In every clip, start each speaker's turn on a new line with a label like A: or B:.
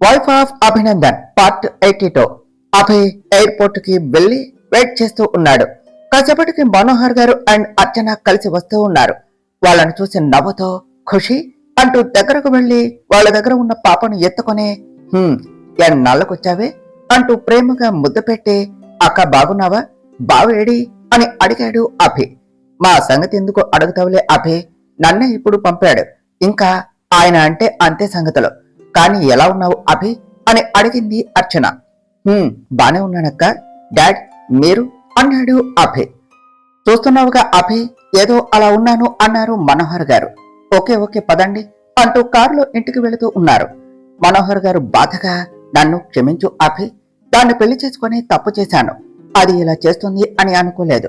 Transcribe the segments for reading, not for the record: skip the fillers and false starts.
A: Wife of Abhinandan part 82. Abhay airport కి వెళ్లి wait చేస్తూ ఉన్నాడు. కాసేపటికి మనోహర్ గారు అండ్ అర్చన కలిసి వస్తూ ఉన్నారు. వాళ్ళని చూసి నవ్వుతో ఖుషి అంటూ దగ్గరకు వెళ్లి వాళ్ళ దగ్గర ఉన్న పాపను ఎత్తుకొని ఎన్నాళ్ళకొచ్చావే అంటూ ప్రేమగా ముద్దు పెట్టి అక్క బాగున్నావా, బావేడి అని అడిగాడు అభి. మా సంగతి ఎందుకు అడుగుతావులే అభి, నన్నే ఇప్పుడు పంపాడు, ఇంకా ఆయన అంటే అంతే సంగతులు. కానీ ఎలా ఉన్నావు అభి అని అడిగింది అర్చన. బానే ఉన్నానక్క, డాడ్ మీరు అన్నాడు అభి. చూస్తున్నావుగా అభి, ఏదో అలా ఉన్నాను అన్నారు మనోహర్ గారు. ఓకే ఓకే పదండి అంటూ కారులో ఇంటికి వెళుతూ ఉన్నారు. మనోహర్ గారు బాధగా, నన్ను క్షమించు అభి, దాన్ని పెళ్లి చేసుకుని తప్పు చేశాను, అది ఇలా చేస్తుంది అని అనుకోలేదు.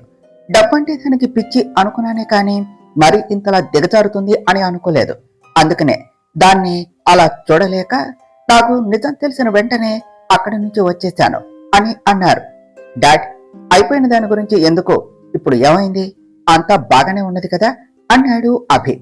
A: డబ్బంటే దానికి పిచ్చి అనుకున్నానే కాని మరి ఇంతలా దిగజారుతుంది అని అనుకోలేదు. అందుకనే దాన్ని అలా చూడలేక నాకు నిజం తెలిసిన వెంటనే అక్కడి నుంచి వచ్చేశాను అని అన్నారు. డాడ్, అయిపోయిన దాని గురించి ఎందుకు, ఇప్పుడు ఏమైంది, అంతా బాగానే ఉన్నది కదా అన్నాడు అభి.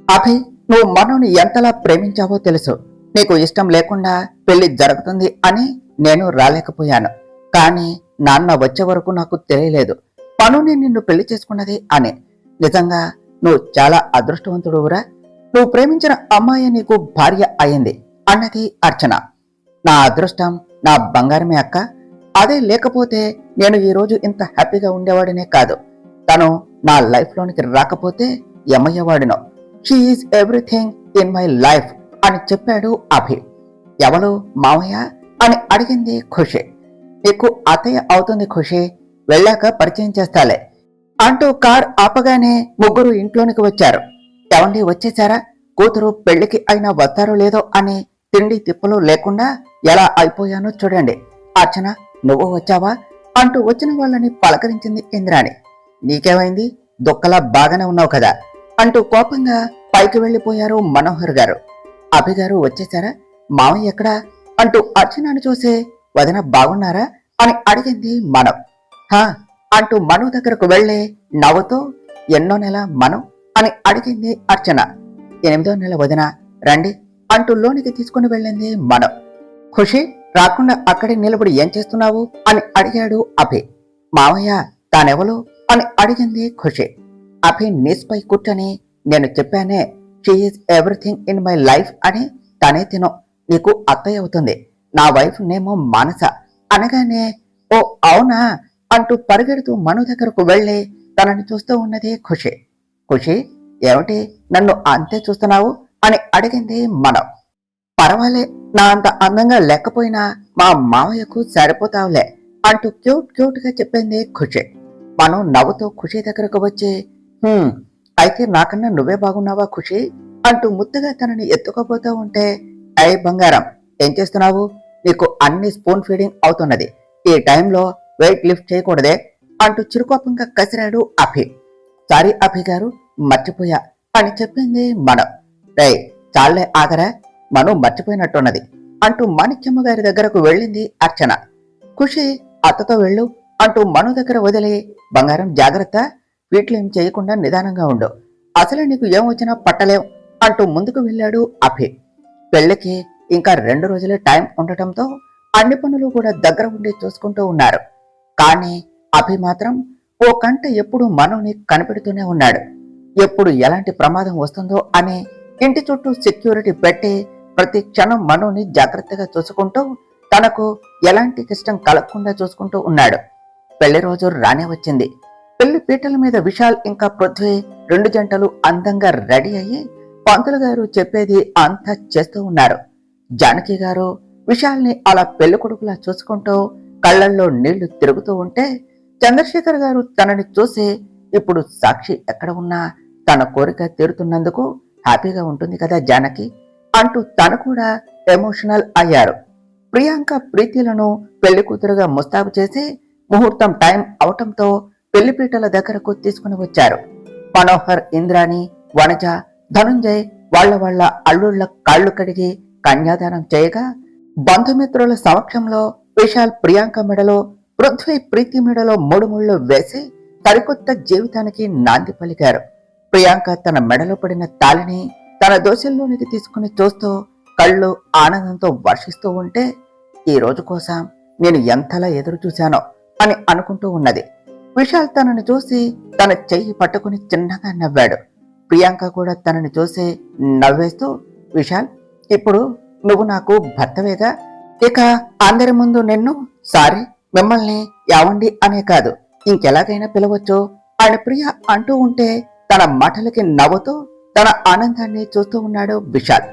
A: అభి, నువ్వు మనోని ఎంతలా ప్రేమించావో తెలుసు. నీకు ఇష్టం లేకుండా పెళ్లి జరుగుతుంది అని నేను రాలేకపోయాను. కానీ నాన్న వచ్చే వరకు నాకు తెలియలేదు పనుని నిన్ను పెళ్లి చేసుకున్నది అని. నిజంగా నువ్వు చాలా అదృష్టవంతుడువురా, నువ్వు ప్రేమించిన అమ్మాయి నీకు భార్య అయింది అన్నది అర్చన. నా అదృష్టం, నా బంగారమే అక్క. అదే లేకపోతే నేను ఈ రోజు ఇంత హ్యాపీగా ఉండేవాడినే కాదు. తను నా లైఫ్ లోనికి రాకపోతే ఏమయ్యేవాడినో. She is everything in my life అని చెప్పాడు అభి. ఎవరు మావయ్య అని అడిగింది ఖుషి. నీకు అత్తయ్య అవుతుంది ఖుషి, వెళ్ళాక పరిచయం చేస్తాలే అంటూ కార్ ఆపగానే ముగ్గురు ఇంట్లోనికి వచ్చారు. ఎవండి వచ్చేసారా, కూతురు పెళ్లికి అయినా వస్తారో లేదో అని తిండి తిప్పలు లేకుండా ఎలా అయిపోయానో చూడండి. అర్చన, నువ్వు వచ్చావా అంటూ వచ్చిన వాళ్ళని పలకరించింది ఇంద్రాణి. నీకేమైంది, దుక్కలా బాగానే ఉన్నావు కదా అంటూ కోపంగా పైకి వెళ్లిపోయారు మనోహర్ గారు. అభిగారు వచ్చేసారా, మావయ్య ఎక్కడా అంటూ అర్చనను చూసే వదిన బాగున్నారా అని అడిగింది మనం. హా అంటూ మను దగ్గరకు వెళ్లే నవ్వుతో ఎన్నో నెల మను అని అడిగింది అర్చన. 8వ నెల వదిన, రండి అంటూ లోనికి తీసుకుని వెళ్ళింది మనం. ఖుషి, రాకుండా అక్కడే నిలబడి ఏం చేస్తున్నావు అని అడిగాడు అభి. మావయ్య తానెవలు అని అడిగింది ఖుషి. అభి నీస్పై కూర్చొని, నేను చెప్పానే she is everything in my life అని, తనే తిను, నీకు అత్తయ్య అవుతుంది, నా వైఫ్ నేమో మానస అనగానే ఓ అవునా అంటూ పరిగెడుతూ మను దగ్గరకు వెళ్లి తనని చూస్తూ ఉన్నది ఖుషి. ఖుషి, ఏమిటి నన్ను అంతే చూస్తున్నావు అని అడిగింది మనం. పర్వాలే, నా అంత అందంగా లేకపోయినా మా మావయ్యకు సరిపోతావులే అంటూ క్యూట్ క్యూట్ గా చెప్పింది ఖుషి. మనం నవ్వుతో ఖుషి దగ్గరకు వచ్చి, అయితే నాకన్నా నువ్వే బాగున్నావా ఖుషి అంటూ ముద్దుగా తనని ఎత్తుకోబోతూ ఉంటే, అయ్ బంగారం ఏం చేస్తున్నావు, నీకు అన్ని స్పూన్ ఫీడింగ్ అవుతున్నది, ఈ టైంలో వెయిట్ లిఫ్ట్ చేయకూడదే అంటూ చిరుకోపంగా కసిరాడు అభి. సారీ అభి గారు, మర్చిపోయా అని చెప్పింది మనం. రే చాలే ఆగరా, మను మర్చిపోయినట్టున్నది అంటూ మాణిక్యమ్మ గారి దగ్గరకు వెళ్ళింది అర్చన. ఖుషి, అత్తతో వెళ్ళు అంటూ మను దగ్గర వదిలి, బంగారం జాగ్రత్త, వీటిలో ఏం చేయకుండా నిదానంగా ఉండు, అసలే నీకు ఏం వచ్చినా పట్టలేం అంటూ ముందుకు వెళ్ళాడు అభి. పెళ్లికి ఇంకా 2 రోజులే టైం ఉండటంతో అన్ని పనులు కూడా దగ్గర ఉండి చూసుకుంటూ ఉన్నారు. కానీ అభి మాత్రం ఓ కంట ఎప్పుడు మనోని కనిపెడుతూనే ఉన్నాడు. ఎప్పుడు ఎలాంటి ప్రమాదం వస్తుందో అని ఇంటి చుట్టూ సెక్యూరిటీ పెట్టి ప్రతి క్షణం మనోని జాగ్రత్తగా చూసుకుంటూ తనకు ఎలాంటి కష్టం కలగకుండా చూసుకుంటూ ఉన్నాడు. పెళ్లి రోజు రానే వచ్చింది. పెళ్లి పీటల మీద విశాల్ ఇంకా పృథ్వీ 2 జంటలు అందంగా రెడీ అయ్యి పంతులు గారు చెప్పేది అంతా చేస్తూ ఉన్నారు. జానకి గారు విశాల్ని అలా పెళ్లి కొడుకులా చూసుకుంటూ కళ్ళల్లో నీళ్లు తిరుగుతూ ఉంటే, చంద్రశేఖర్ గారు తనని చూసి, ఇప్పుడు సాక్షి ఎక్కడ ఉన్నా తన కోరిక తీరుతున్నందుకు హ్యాపీగా ఉంటుంది కదా జానకి అంటూ తను కూడా ఎమోషనల్ అయ్యారు. ప్రియాంక ప్రీతిలను పెళ్లి కూతురుగా ముస్తాబు చేసి ముహూర్తం టైం అవటంతో పెళ్లిపీటల దగ్గరకు తీసుకుని వచ్చారు. మనోహర్, ఇంద్రాణి, వనజ, ధనుంజయ్ వాళ్ళ అల్లుళ్ల కాళ్లు కడిగి కన్యాదానం చేయగా, బంధుమిత్రుల సమక్షంలో విశాల్ ప్రియాంక మెడలో, పృథ్వీ ప్రీతి మెడలో 3 ముళ్ళు వేసి సరికొత్త జీవితానికి నాంది పలికారు. ప్రియాంక తన మెడలో పడిన తాళిని తన దోశల్లోనికి తీసుకుని చూస్తూ కళ్ళు ఆనందంతో వర్షిస్తూ ఉంటే ఈ రోజు కోసం నేను ఎంతలా ఎదురు చూశానో అని అనుకుంటూ ఉన్నది. విశాల్ తనని చూసి తన చెయ్యి పట్టుకుని చిన్నగా నవ్వాడు. ప్రియాంక కూడా తనని చూసి నవ్వేస్తూ, విశాల్, ఇప్పుడు నువ్వు నాకు భర్తవేగా, ఇక అందరి ముందు నిన్ను సారీ మిమ్మల్ని యావండి అనే కాదు ఇంకెలాగైనా పిలవచ్చు అని ప్రియ అంటూ ఉంటే తన మాటలకి నవ్వుతూ తన ఆనందాన్ని చూస్తూ ఉన్నాడు విశాల్.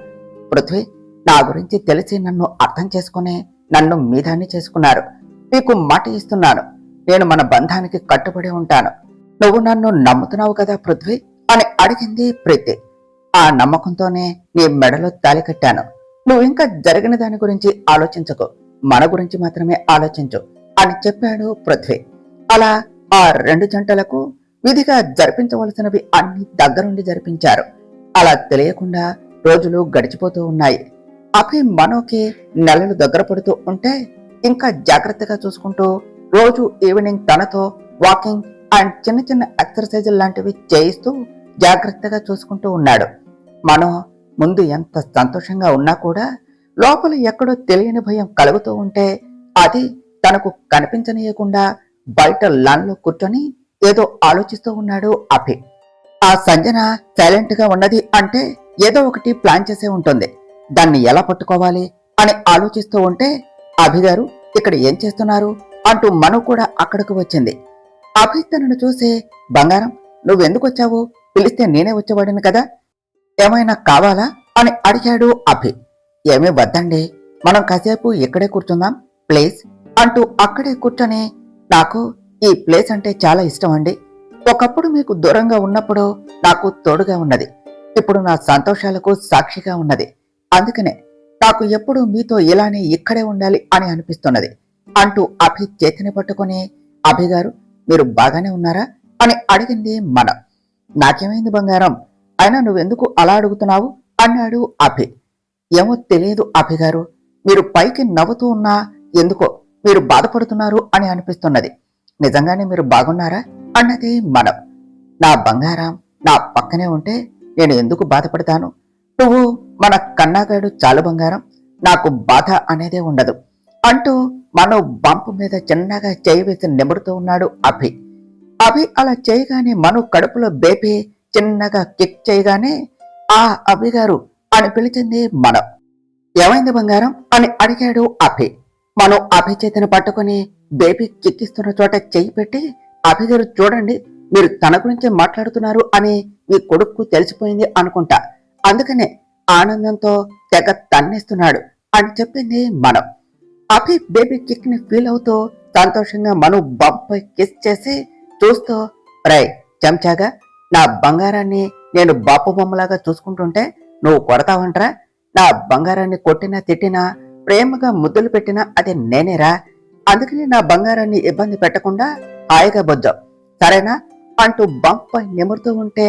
A: పృథ్వీ, నా గురించి తెలిసి నన్ను అర్థం చేసుకుని నన్ను మీదాన్ని చేసుకున్నారు. మీకు మాట ఇస్తున్నాను, నేను మన బంధానికి కట్టుబడి ఉంటాను. నువ్వు నన్ను నమ్ముతున్నావు కదా పృథ్వీ అని అడిగింది ప్రీతి. ఆ నమ్మకంతోనే నీ మెడలో తాళి కట్టాను. నువ్వు ఇంకా జరిగిన దాని గురించి ఆలోచించకు, మన గురించి మాత్రమే ఆలోచించు అని చెప్పాడు పృథ్వీ. అలా ఆ రెండు జంటలకు విధిగా జరిపించవలసినవి అన్ని దగ్గరుండి జరిపించారు. అలా తెలియకుండా రోజులు గడిచిపోతూ ఉన్నాయి. అభి మనోకి నెలలు దగ్గర పడుతూ ఉంటే ఇంకా జాగ్రత్తగా చూసుకుంటూ రోజు ఈవినింగ్ తనతో వాకింగ్ అండ్ చిన్న చిన్న ఎక్సర్సైజులు లాంటివి చేయిస్తూ జాగ్రత్తగా చూసుకుంటూ ఉన్నాడు. మనో ముందు ఎంత సంతోషంగా ఉన్నా కూడా లోపల ఎక్కడో తెలియని భయం కలుగుతూ ఉంటే అది తనకు కనిపించనీయకుండా బయట లాన్లో కూర్చొని ఏదో ఆలోచిస్తూ ఉన్నాడు అభి. ఆ సంజన సైలెంట్ గా ఉన్నది అంటే ఏదో ఒకటి ప్లాన్ చేసే ఉంటుంది. దాన్ని ఎలా పట్టుకోవాలి అని ఆలోచిస్తూ ఉంటే అభి గారు ఇక్కడ ఏం చేస్తున్నారు అంటూ మను కూడా అక్కడికి వచ్చింది. అభి తనను చూసి, బంగారం, నువ్వెందుకు వచ్చావు? పిలిస్తే నేనే వచ్చేవాడిని కదా, ఏమైనా కావాలా అని అడిగాడు అభి. ఏమీ వద్దండి, మనం కాసేపు ఇక్కడే కూర్చుందాం ప్లీజ్ అంటూ అక్కడే కూర్చొని, నాకు ఈ ప్లేస్ అంటే చాలా ఇష్టం అండి. ఒకప్పుడు మీకు దూరంగా ఉన్నప్పుడు నాకు తోడుగా ఉన్నది, ఇప్పుడు నా సంతోషాలకు సాక్షిగా ఉన్నది. అందుకనే నాకు ఎప్పుడు మీతో ఇలానే ఇక్కడే ఉండాలి అని అనిపిస్తున్నది అంటూ అభి చేతిని పట్టుకుని, అభి గారు మీరు బాగానే ఉన్నారా అని అడిగింది మన. నాకేమైంది బంగారం, అయినా నువ్వెందుకు అలా అడుగుతున్నావు అన్నాడు అభి. ఏమో తెలియదు అభి గారు, మీరు పైకి నవ్వుతూ ఉన్నా ఎందుకో మీరు బాధపడుతున్నారు అని అనిపిస్తున్నది. నిజంగానే మీరు బాగున్నారా అన్నది మనం. నా బంగారం నా పక్కనే ఉంటే నేను ఎందుకు బాధపడతాను? నువ్వు మన కన్నాగాడు చాలు బంగారం, నాకు బాధ అనేదే ఉండదు అంటూ మనో బంపు మీద చిన్నగా చేయి వేసి నిమురుతూ ఉన్నాడు అభి. అభి అలా చేయగానే మను కడుపులో బేబీ చిన్నగా కిక్ చేయగానే ఆ అభి గారు అని పిలిచింది మనం. ఏమైంది బంగారం అని అడిగాడు అభి. మనం అభి చేతిని పట్టుకుని బేబీ కిక్కిస్తున్న చోట చెయ్యి పెట్టి, అభి గారు చూడండి, మీరు తన గురించే మాట్లాడుతున్నారు అని మీ కొడుకు తెలిసిపోయింది అనుకుంటా, అందుకనే ఆనందంతో తెగ తన్నేస్తున్నాడు అని చెప్పింది మనం. అభి బేబీ కిక్ ని ఫీల్ అవుతూ సంతోషంగా మను బంపై కిస్ చేసి చూస్తూ, రై చెంచాగా, నా బంగారాన్ని నేను బాపు బొమ్మలాగా చూసుకుంటుంటే నువ్వు కొడతావంటరా? నా బంగారాన్ని కొట్టినా తిట్టినా ప్రేమగా ముద్దులు పెట్టినా అది నేనేరా, అందుకని నా బంగారాన్ని ఇబ్బంది పెట్టకుండా హాయిగా బొజ్జావు సరేనా అంటూ బంపై నిమురుతూ ఉంటే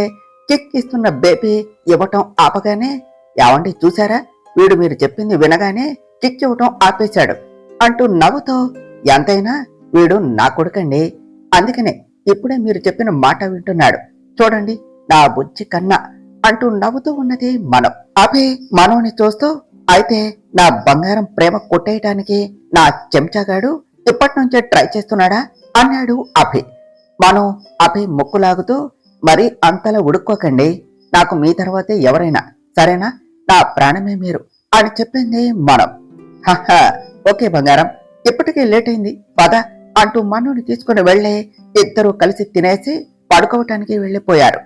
A: కిక్ ఇస్తున్న బేబీ ఇవ్వటం ఆపగానే, ఏవండి చూసారా, వీడు మీరు చెప్పింది వినగానే కిక్ ఇవ్వటం ఆపేశాడు అంటూ నవ్వుతో, ఎంతైనా వీడు నా కొడుకండి, అందుకనే ఇప్పుడే మీరు చెప్పిన మాట వింటున్నాడు, చూడండి నా బుజ్జి కన్నా అంటూ నవ్వుతూ ఉన్నది మనం. అభి మనోని చూస్తూ, అయితే నా బంగారం ప్రేమ కొట్టేయటానికి నా చెంచాగాడు ఇప్పటి నుంచే ట్రై చేస్తున్నాడా అన్నాడు అభి. మనం అభి ముక్కులాగుతూ, మరి అంతలా ఉడుక్కోకండి, నాకు మీ తర్వాతే ఎవరైనా, సరేనా, నా ప్రాణమే మీరు అని చెప్పింది మనం. హహా ఓకే బంగారం, ఇప్పటికే లేట్ అయింది పద అంటూ మనోని తీసుకుని వెళ్లే ఇద్దరూ కలిసి తినేసి పడుకోవటానికి వెళ్లిపోయారు.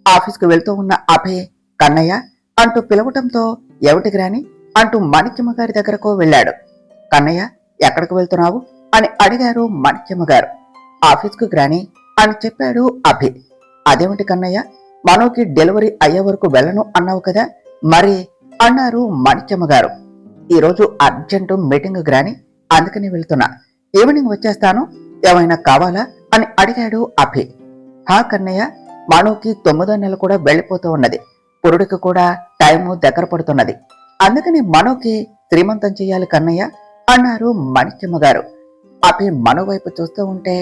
A: ఆఫీస్కు వెళ్తూ ఉన్న అభి కన్నయ్య అంటూ పిలవటంతో ఏమిటికి రాని అంటూ మాణిక్యమ్మ గారి దగ్గరకు వెళ్ళాడు. కన్నయ్య ఎక్కడికి వెళ్తున్నావు అని అడిగారు మాణిక్యమ్మ గారు. ఆఫీస్కు గ్రాని అని చెప్పాడు అభి. అదేమిటి కన్నయ్య, మనోకి డెలివరీ అయ్యే వరకు వెళ్ళను అన్నావు కదా మరి అన్నారు మాణిక్యమ్మ గారు. ఈరోజు అర్జెంటు మీటింగ్ గ్రాని, అందుకని వెళ్తున్నా, ఈవినింగ్ వచ్చేస్తాను, ఏమైనా కావాలా అని అడిగాడు అభి. హా కన్నయ్య, మనోకి 9వ నెల కూడా వెళ్ళిపోతూ ఉన్నది, పురుడికి కూడా టైము దగ్గర పడుతున్నది, అందుకని మనోకి శ్రీమంతం చెయ్యాలి కన్నయ్య అన్నారు మాణిక్యమ్మ గారు. అభి మనో వైపు చూస్తూ ఉంటే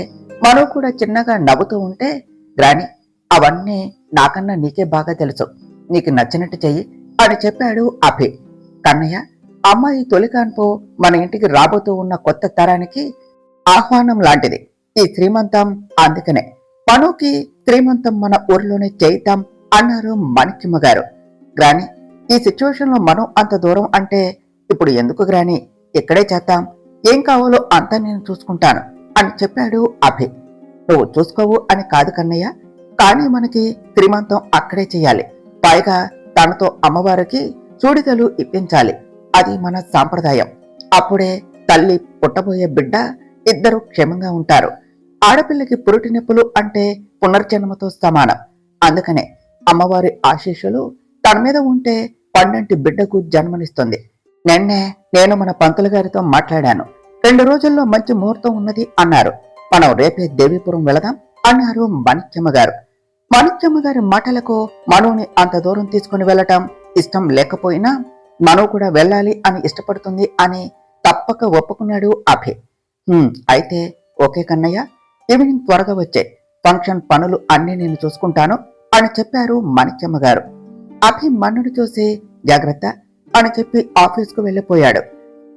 A: మనో కూడా చిన్నగా నవ్వుతూ ఉంటే, గ్రాని అవన్నీ నాకన్నా నీకే బాగా తెలుసు, నీకు నచ్చినట్టు చెయ్యి అని చెప్పాడు అభి. కన్నయ్య, అమ్మాయి తొలి కాన్పు మన ఇంటికి రాబోతూ ఉన్న కొత్త తరానికి ఆహ్వానం లాంటిది ఈ శ్రీమంతం. అందుకనే మనుకి శ్రీమంతం మన ఊర్లోనే చేయిద్దాం అన్నారు మాణిక్యమ్మ గారు. గ్రాని, ఈ సిచ్యువేషన్ లో మనం అంత దూరం అంటే ఇప్పుడు ఎందుకు గ్రాని, ఇక్కడే చేద్దాం, ఏం కావాలో అంతా నేను చూసుకుంటాను అని చెప్పాడు అభి. నువ్వు చూసుకోవు అని కాదు కన్నయ్య, కానీ మనకి శ్రీమంతం అక్కడే చెయ్యాలి. పైగా తనతో అమ్మవారికి చూడిదలు ఇప్పించాలి. అది మన సాంప్రదాయం. అప్పుడే తల్లి పుట్టబోయే బిడ్డ ఇద్దరు క్షేమంగా ఉంటారు. ఆడపిల్లకి పురుటి నొప్పులు అంటే పునర్జన్మతో సమానం. అందుకనే అమ్మవారి ఆశీస్సులు తన మీద ఉంటే పండంటి బిడ్డకు జన్మనిస్తుంది. నిన్నే నేను మన పంతులు గారితో మాట్లాడాను. 2 రోజుల్లో మంచి ముహూర్తం ఉన్నది అన్నారు. మనం రేపే దేవీపురం వెళదాం అన్నారు మాణిక్యమ్మ గారు. మాణిక్యమ్మ గారి మాటలకు మనుని అంత దూరం తీసుకుని వెళ్లటం ఇష్టం లేకపోయినా మను కూడా వెళ్ళాలి అని ఇష్టపడుతుంది అని తప్పక ఒప్పుకున్నాడు అభి. అయితే ఓకే కన్నయ్య, ఈవినింగ్ త్వరగా వచ్చే, ఫంక్షన్ పనులు అన్నీ నేను చూసుకుంటాను అని చెప్పారు మాణిక్యమ్మ గారు. అభి మన్నుడు చూసి జాగ్రత్త అని చెప్పి ఆఫీస్కు వెళ్లిపోయాడు.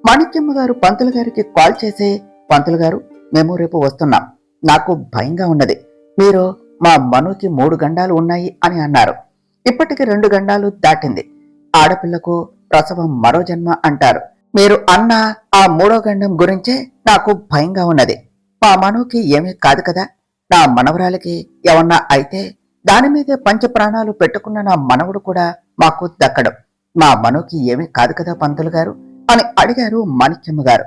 A: మాణిక్యమ్మ గారు పంతులు గారికి కాల్ చేసి, పంతులు గారు, మేము రేపు వస్తున్నాం, నాకు భయంగా ఉన్నది, మీరు మా మనుకి 3 గండాలు ఉన్నాయి అని అన్నారు. ఇప్పటికి 2 గండాలు దాటింది. ఆడపిల్లకు ప్రసవం మరో జన్మ అంటారు. మీరు అన్న ఆ 3వ గండం గురించే నాకు భయంగా ఉన్నది. మా మనుకి ఏమీ కాదు కదా, నా మనవరాలకి ఏమన్నా అయితే దాని మీదే పంచప్రాణాలు పెట్టుకున్న నా మనవుడు కూడా మాకు దక్కడం. మా మనుకి ఏమీ కాదు కదా పంతులు గారు అని అడిగారు మాణిక్యమ్మ గారు.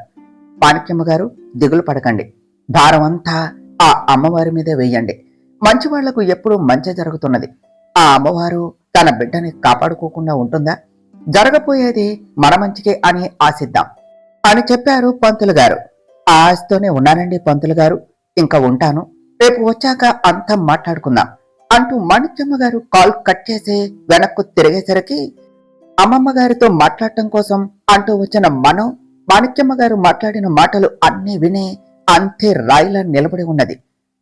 A: మాణిక్యమ్మ గారు, దిగులు పడకండి, భారం అంతా ఆ అమ్మవారి మీదే వెయ్యండి. మంచివాళ్లకు ఎప్పుడూ మంచి జరుగుతున్నది. ఆ అమ్మవారు తన బిడ్డని కాపాడుకోకుండా ఉంటుందా? జరగబోయేది మన మంచికే అని ఆశిద్దాం అని చెప్పారు పంతులు గారు. ఆ ఆశతోనే ఉన్నానండి పంతులు గారు, ఇంకా ఉంటాను, రేపు వచ్చాక అంతా మాట్లాడుకుందాం అంటూ మాణిక్యమ్మ గారు కాల్ కట్ చేసి వెనక్కు తిరిగేసరికి అమ్మమ్మ గారితో మాట్లాడటం కోసం అంటూ వచ్చిన మను మాణిక్యమ్మ గారు మాట్లాడిన మాటలు అన్నీ విని అంతే రాయిలా నిలబడి ఉన్నది.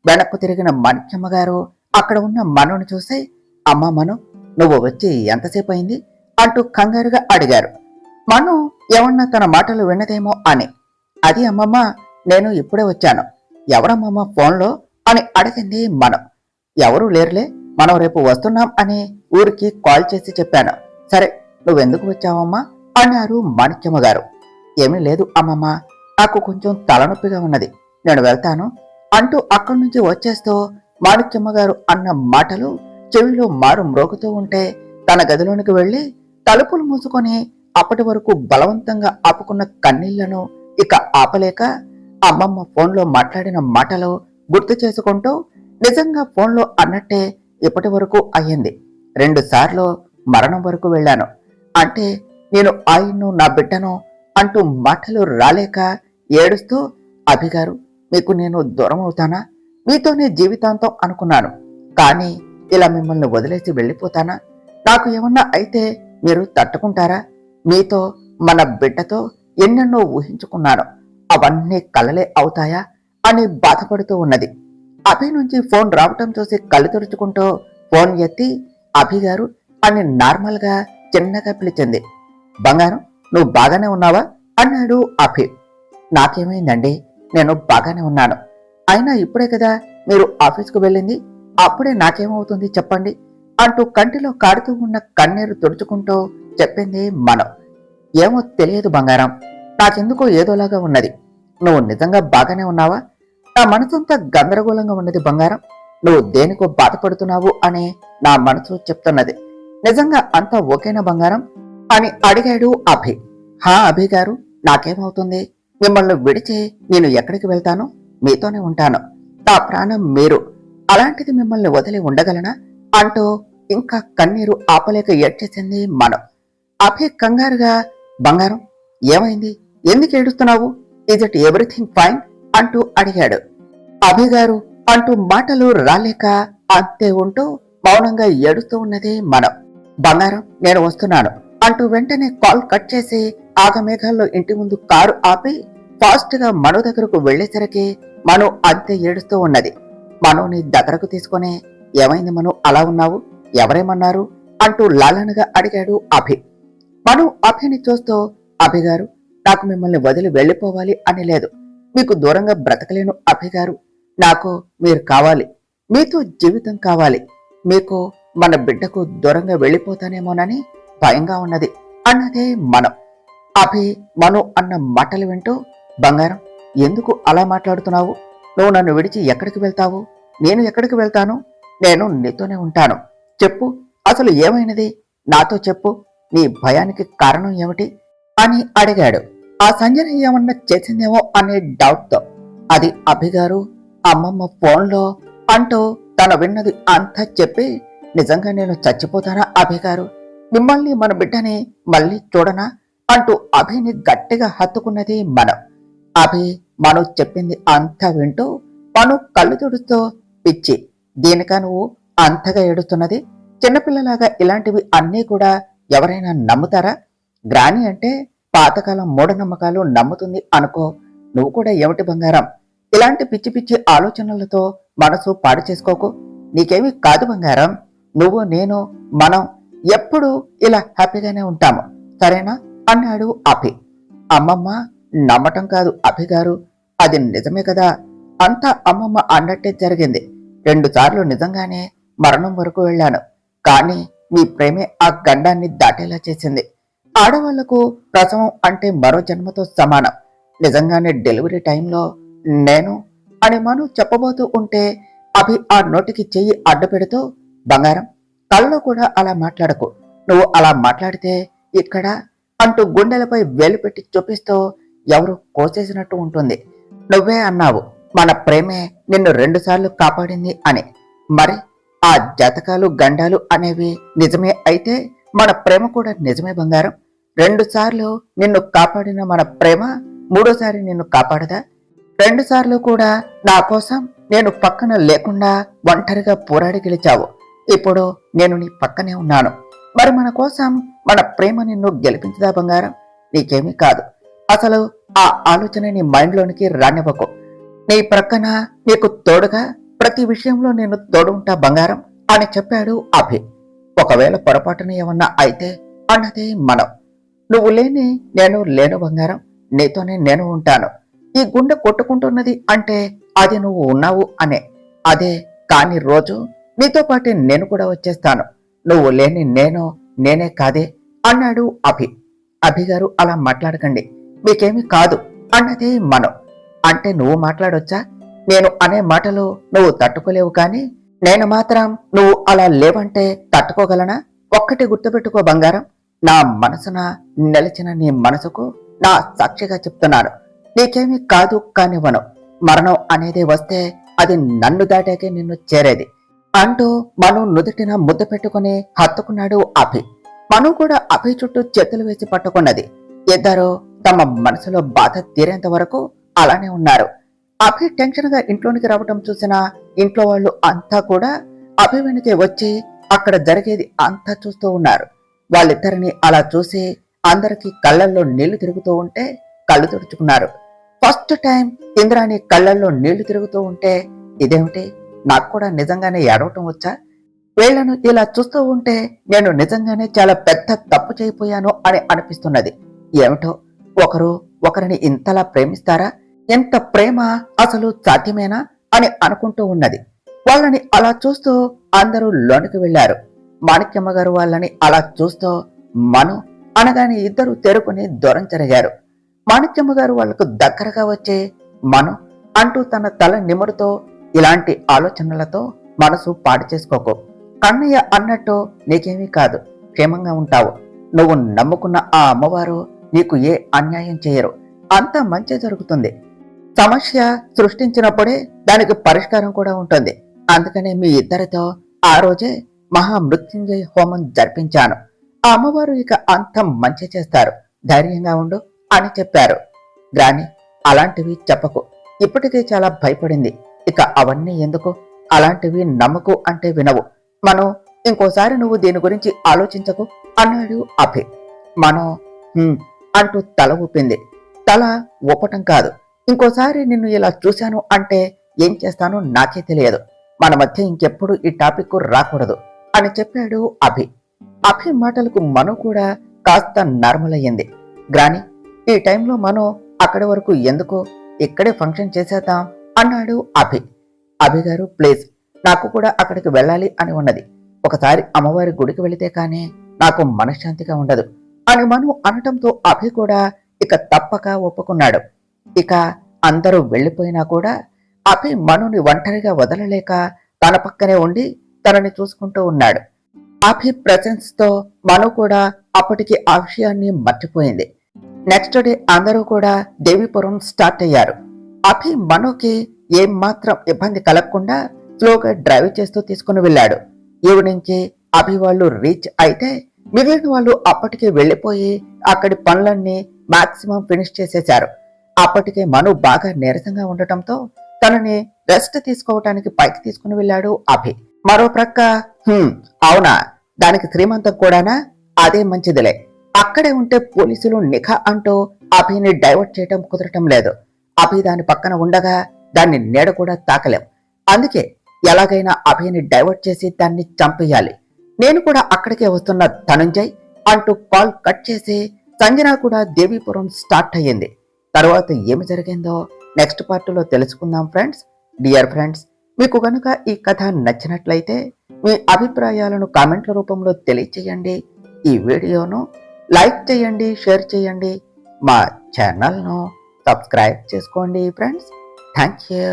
A: వెనక్కు తిరిగిన మాణిక్యమ్మ గారు అక్కడ ఉన్న మనుని చూసి, అమ్మ మను, నువ్వు వచ్చి ఎంతసేపు అయింది అంటూ కంగారుగా అడిగారు. మను ఏమన్నా తన మాటలు విన్నదేమో అని. అది అమ్మమ్మ, నేను ఇప్పుడే వచ్చాను. ఎవరమ్మమ్మ ఫోన్లో అని అడిగింది మను. ఎవరూ లేరులే, మనం రేపు వస్తున్నాం అని ఊరికి కాల్ చేసి చెప్పాను. సరే, నువ్వెందుకు వచ్చావమ్మా అన్నారు మాణిక్యమ్మ గారు. ఏమీ లేదు అమ్మమ్మ, నాకు కొంచెం తలనొప్పిగా ఉన్నది, నేను వెళ్తాను అంటూ అక్కడి నుంచి వచ్చేస్తూ మాణిక్యమ్మ గారు అన్న మాటలు చెవిలో మారు మ్రోగుతూ ఉంటే తన గదిలోనికి వెళ్లి తలుపులు మూసుకొని అప్పటి వరకు బలవంతంగా ఆపుకున్న కన్నీళ్లను ఇక ఆపలేక అమ్మమ్మ ఫోన్లో మాట్లాడిన మాటలు గుర్తు చేసుకుంటూ, నిజంగా ఫోన్లో అన్నట్టే ఇప్పటి వరకు అయ్యింది. 2 సార్లు మరణం వరకు వెళ్ళాను. అంటే నేను ఆయన్ను నా బిడ్డను అంటూ మాటలు రాలేక ఏడుస్తూ, అభిగారు, మీకు నేను దూరం అవుతానా? మీతోనే జీవితాంతం అనుకున్నాను, కానీ ఇలా మిమ్మల్ని వదిలేసి వెళ్ళిపోతానా? నాకు ఏమన్నా అయితే మీరు తట్టుకుంటారా? మీతో, మన బిడ్డతో ఎన్నెన్నో ఊహించుకున్నాను, అవన్నీ కలలే అవుతాయా అని బాధపడుతూ ఉన్నది. అభి నుంచి ఫోన్ రావటం చూసి కళ్ళు తెరుచుకుంటూ ఫోన్ ఎత్తి, అభిగారు అని నార్మల్ గా చిన్నగా పిలిచింది. బంగారం, నువ్వు బాగానే ఉన్నావా అన్నాడు అభి. నాకేమైందండి, నేను బాగానే ఉన్నాను. అయినా ఇప్పుడే కదా మీరు ఆఫీస్కు వెళ్ళింది, అప్పుడే నాకేమవుతుంది చెప్పండి అంటూ కంటిలో కారుతూ ఉన్న కన్నీరు తుడుచుకుంటూ చెప్పింది మనం. ఏమో తెలియదు బంగారం, నాకెందుకో ఏదోలాగా ఉన్నది. నువ్వు నిజంగా బాగానే ఉన్నావా? నా మనసంతా గందరగోళంగా ఉన్నది బంగారం. నువ్వు దేనికో బాధపడుతున్నావు అని నా మనసు చెప్తున్నది. నిజంగా అంతా ఓకేనా బంగారం అని అడిగాడు అభి. హా అభి గారు, నాకేమవుతుంది? మిమ్మల్ని విడిచి నేను ఎక్కడికి వెళ్తాను? మీతోనే ఉంటాను. నా ప్రాణం మీరు, అలాంటిది మిమ్మల్ని వదిలి ఉండగలనా అంటూ ఇంకా కన్నీరు ఆపలేక ఏడ్చేసింది మనం. అభి కంగారుగా, బంగారం ఏమైంది, ఎందుకు ఏడుస్తున్నావు? ఇజ్ ఇట్ ఎవ్రీథింగ్ ఫైన్ అంటూ అడిగాడు. అభిగారు అంటూ మాటలు రాలేక అంతే ఉంటూ మౌనంగా ఏడుస్తూ ఉన్నది మనం. బంగారం, నేను వస్తున్నాను అంటూ వెంటనే కాల్ కట్ చేసి ఆగమేఘాల్లో ఇంటి ముందు కారు ఆపి ఫాస్ట్ గా మను దగ్గరకు వెళ్లేసరికి మను అంతే ఏడుస్తూ ఉన్నది. మనుని దగ్గరకు తీసుకుని, ఏమైంది మను, అలా ఉన్నావు, ఎవరేమన్నారు అంటూ లాలనగా అడిగాడు అభి. మను అభిని చూస్తూ, అభిగారు, నాకు మిమ్మల్ని వదిలి వెళ్ళిపోవాలి అని లేదు. మీకు దూరంగా బ్రతకలేను అభిగారు. నాకు మీరు కావాలి. మీతో జీవితం కావాలి. మీకు మన బిడ్డకు దూరంగా వెళ్ళిపోతానేమోనని భయంగా ఉన్నది అన్నదే మనం. అభి మను అన్న మాటలు వింటూ, బంగారం, ఎందుకు అలా మాట్లాడుతున్నావు? నువ్వు నన్ను విడిచి ఎక్కడికి వెళ్తావు? నేను ఎక్కడికి వెళ్తాను? నేను నీతోనే ఉంటాను. చెప్పు, అసలు ఏమైనది? నాతో చెప్పు. నీ భయానికి కారణం ఏమిటి అని అడిగాడు. ఆ సంజన ఏమన్నా చేసిందేమో అనే డౌట్తో. అది అభిగారు, అమ్మమ్మ ఫోన్లో అంటూ తను విన్నది అంతా చెప్పి, నిజంగా నేను చచ్చిపోతానా అభిగారు? మిమ్మల్ని మన బిడ్డని మళ్ళీ చూడనా అంటూ అభిని గట్టిగా హత్తుకున్నది మనం. అభి మను చెప్పింది అంతా వింటూ మను కళ్ళు తుడుస్తూ, పిచ్చి, దీనికా నువ్వు అంతగా ఏడుస్తున్నది? చిన్నపిల్లలాగా ఇలాంటివి అన్నీ కూడా ఎవరైనా నమ్ముతారా? గ్రాని అంటే పాతకాలం మూఢనమ్మకాలు నమ్ముతుంది అనుకో. నువ్వు కూడా ఏమిటి బంగారం, ఇలాంటి పిచ్చి పిచ్చి ఆలోచనలతో మనసు పాడు చేసుకోకు. నీకేమీ కాదు బంగారం. నువ్వు, నేను, మనం ఎప్పుడూ ఇలా హ్యాపీగానే ఉంటాము, సరేనా అన్నాడు అభి. అమ్మమ్మ నమ్మటం కాదు అభిగారు, అది నిజమే కదా. అంతా అమ్మమ్మ అన్నట్టే జరిగింది. 2 సార్లు నిజంగానే మరణం వరకు వెళ్ళాను. కానీ మీ ప్రేమే ఆ గండాన్ని దాటేలా చేసింది. ఆడవాళ్లకు ప్రసవం అంటే మరో జన్మతో సమానం. నిజంగానే డెలివరీ టైంలో నేను అని మను చెప్పబోతూ ఉంటే అభి ఆ నోటికి చెయ్యి అడ్డు పెడుతూ, బంగారం, కళ్ళలో కూడా అలా మాట్లాడకు. నువ్వు అలా మాట్లాడితే ఇక్కడ అంటూ గుండెలపై వేలు పెట్టి చూపిస్తూ ఎవరు కోసేసినట్టు ఉంటుంది. నువ్వే అన్నావు మన ప్రేమే నిన్ను 2 సార్లు కాపాడింది అని. మరి ఆ జాతకాలు గండాలు అనేవి నిజమే అయితే మన ప్రేమ కూడా నిజమే బంగారం. 2 సార్లు నిన్ను కాపాడిన మన ప్రేమ 3వసారి నిన్ను కాపాడదా? 2 సార్లు కూడా నా కోసం నేను పక్కన లేకుండా ఒంటరిగా పోరాడి గెలిచావు. ఇప్పుడు నేను నీ పక్కనే ఉన్నాను. మరి మన కోసం మన ప్రేమ నిన్ను గెలిపించదా బంగారం? నీకేమీ కాదు. అసలు ఆ ఆలోచన నీ మైండ్లోనికి రానివ్వకు. నీ ప్రక్కన నీకు తోడుగా ప్రతి విషయంలో నేను తోడు ఉంటా బంగారం అని చెప్పాడు అభి. ఒకవేళ పొరపాటున ఏమన్నా అయితే అన్నదే మనం. నువ్వు లేని నేను లేను బంగారం. నీతోనే నేను ఉంటాను. ఈ గుండె కొట్టుకుంటున్నది అంటే అది నువ్వు ఉన్నావు అనే. అదే కాని రోజు నీతో పాటే నేను కూడా వచ్చేస్తాను. నువ్వు లేని నేను నేనే కాదే అన్నాడు అభి. అభిగారు, అలా మాట్లాడకండి, మీకేమీ కాదు అన్నదే మనం. అంటే నువ్వు మాట్లాడొచ్చా? నేను అనే మాటలు నువ్వు తట్టుకోలేవు, కానీ నేను మాత్రం నువ్వు అలా లేవంటే తట్టుకోగలనా? ఒక్కటి గుర్తుపెట్టుకో బంగారం, నా మనసున నిలిచిన నీ మనసుకు నా సాక్షిగా చెప్తున్నాను, నీకేమీ కాదు కానివ్వను. మరణం అనేది వస్తే అది నన్ను దాటాకే నిన్ను చేరేది అంటూ మను నుదుటిన ముద్ద పెట్టుకుని హత్తుకున్నాడు అభి. మను కూడా అభి చుట్టూ చేతులు వేసి పట్టుకున్నది. ఇద్దరు తమ మనసులో బాధ తీరేంత వరకు అలానే ఉన్నారు. అభి టెన్షన్ గా ఇంట్లోనికి రావటం చూసిన ఇంట్లో వాళ్ళు అంతా కూడా అభి వెనుకే వచ్చి అక్కడ జరిగేది అంతా చూస్తూ ఉన్నారు. వాళ్ళిద్దరిని అలా చూసి అందరికీ కళ్ళల్లో నీళ్లు తిరుగుతూ ఉంటే కళ్ళు తుడుచుకున్నారు. ఫస్ట్ టైం ఇంద్రాణి కళ్ళల్లో నీళ్లు తిరుగుతూ ఉంటే, ఇదేమిటి, నాకు కూడా నిజంగానే ఏడవటం వచ్చా? వీళ్లను ఇలా చూస్తూ ఉంటే నేను నిజంగానే చాలా పెద్ద తప్పు చేయిపోయాను అని అనిపిస్తున్నది. ఏమిటో, ఒకరు ఒకరిని ఇంతలా ప్రేమిస్తారా? ఎంత ప్రేమ అసలు సాధ్యమేనా అని అనుకుంటూ ఉన్నది. వాళ్ళని అలా చూస్తూ అందరూ లోనికి వెళ్లారు. మాణిక్యమ్మ గారు వాళ్ళని అలా చూస్తూ మను అనగానే ఇద్దరు తెరుకుని దూరం జరిగారు. మాణిక్యమ్మ గారు వాళ్లకు దగ్గరగా వచ్చే, మను అంటూ తన తల నిమురుతో, ఇలాంటి ఆలోచనలతో మనసు పాడు చేసుకోకు. కన్నయ్య అన్నట్టు నీకేమీ కాదు, క్షేమంగా ఉంటావు. నువ్వు నమ్ముకున్న ఆ అమ్మవారు నీకు ఏ అన్యాయం చేయరు, అంతా మంచి జరుగుతుంది. సమస్య సృష్టించినప్పుడే దానికి పరిష్కారం కూడా ఉంటుంది. అందుకనే మీ ఇద్దరితో ఆ రోజే మహామృత్యుంజయ హోమం జరిపించాను. ఆ అమ్మవారు ఇక అంత మంచి చేస్తారు, ధైర్యంగా ఉండు అని చెప్పారు. గ్రాని, అలాంటివి చెప్పకు, ఇప్పటికే చాలా భయపడింది. ఇక అవన్నీ ఎందుకు? అలాంటివి నమ్మకు అంటే వినవు. మనం ఇంకోసారి నువ్వు దీని గురించి ఆలోచించకు అన్నాడు అభి. మనం అంటూ తల ఊపింది. తల ఊపటం కాదు, ఇంకోసారి నిన్ను ఇలా చూశాను అంటే ఏం చేస్తానో నాకే తెలియదు. మన మధ్య ఇంకెప్పుడు ఈ టాపిక్ రాకూడదు అని చెప్పాడు అభి. అభి మాటలకు మను కూడా కాస్త నార్మల్ అయ్యింది. గ్రాని, ఈ టైంలో మనం అక్కడి వరకు ఎందుకు, ఇక్కడే ఫంక్షన్ చేసేద్దాం అన్నాడు అభి. అభి గారు ప్లీజ్, నాకు కూడా అక్కడికి వెళ్ళాలి అని ఉన్నది. ఒకసారి అమ్మవారి గుడికి వెళితే కానీ నాకు మనశ్శాంతిగా ఉండదు అని మను అనటంతో అభి కూడా ఇక తప్పక ఒప్పుకున్నాడు. ఇక అందరూ వెళ్ళిపోయినా కూడా అభి మనుని ఒంటరిగా వదలలేక తన పక్కనే ఉండి తనని చూసుకుంటూ ఉన్నాడు. అభి ప్రెసెన్స్ తో మను కూడా అప్పటికి ఆ విషయాన్ని మర్చిపోయింది. నెక్స్ట్ డే అందరూ కూడా దేవీపురం స్టార్ట్ అయ్యారు. అభి మనుకి ఏం మాత్రం ఇబ్బంది కలగకుండా స్లోగా డ్రైవ్ చేస్తూ తీసుకుని వెళ్ళాడు. ఈవినింగ్ కి అభి వాళ్ళు రీచ్ అయితే మిగిలిన వాళ్ళు అప్పటికే వెళ్లిపోయి అక్కడి పనులన్నీ మాక్సిమం ఫినిష్ చేసేశారు. అప్పటికే మను బాగా నీరసంగా ఉండటంతో తనని రెస్ట్ తీసుకోవటానికి పైకి తీసుకుని వెళ్ళాడు అభి. మరో ప్రక్క అవునా, దానికి శ్రీమంతం కూడానా, అదే మంచిదిలే. అక్కడే ఉంటే పోలీసులు నిఘా అంటూ అభిని డైవర్ట్ చేయటం కుదరటం లేదు. అభి దాని పక్కన ఉండగా దాన్ని నీడ కూడా తాకలేం. అందుకే ఎలాగైనా అభిని డైవర్ట్ చేసి దాన్ని చంపేయాలి. నేను కూడా అక్కడికే వస్తున్న ధనుంజయ్ అంటూ కాల్ కట్ చేసి సంజన కూడా దేవీపురం స్టార్ట్ అయ్యింది. తర్వాత ఏమి జరిగిందో నెక్స్ట్ పార్ట్లో తెలుసుకుందాం ఫ్రెండ్స్. డియర్ ఫ్రెండ్స్, మీకు కనుక ఈ కథ నచ్చినట్లయితే మీ అభిప్రాయాలను కామెంట్ల రూపంలో తెలియచేయండి. ఈ వీడియోను లైక్ చేయండి, షేర్ చేయండి, మా ఛానల్ను సబ్స్క్రైబ్ చేసుకోండి ఫ్రెండ్స్. Thank you.